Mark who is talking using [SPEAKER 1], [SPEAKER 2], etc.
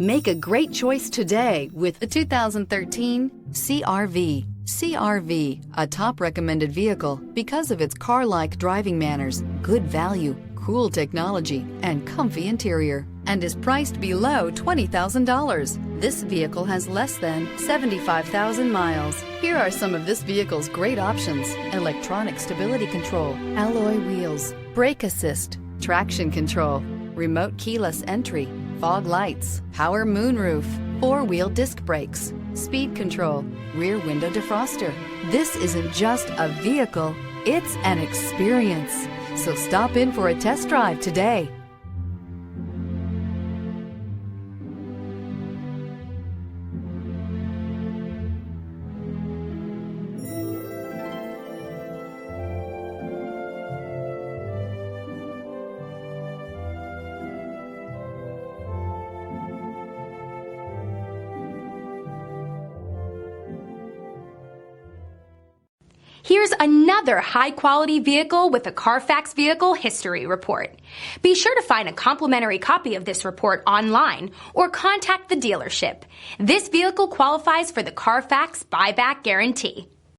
[SPEAKER 1] Make a great choice today with the 2013 CR-V. CR-V, a top recommended vehicle because of its car-like driving manners, good value, cool technology, and comfy interior, and is priced below $20,000. This vehicle has less than 75,000 miles. Here are some of this vehicle's great options: electronic stability control, alloy wheels, brake assist, traction control, remote keyless entry, fog lights, power moonroof, four-wheel disc brakes, speed control, rear window defroster. This isn't just a vehicle, it's an experience. So stop in for a test drive today.
[SPEAKER 2] Here's another high-quality vehicle with a Carfax Vehicle History Report. Be sure to find a complimentary copy of this report online or contact the dealership. This vehicle qualifies for the Carfax Buyback Guarantee.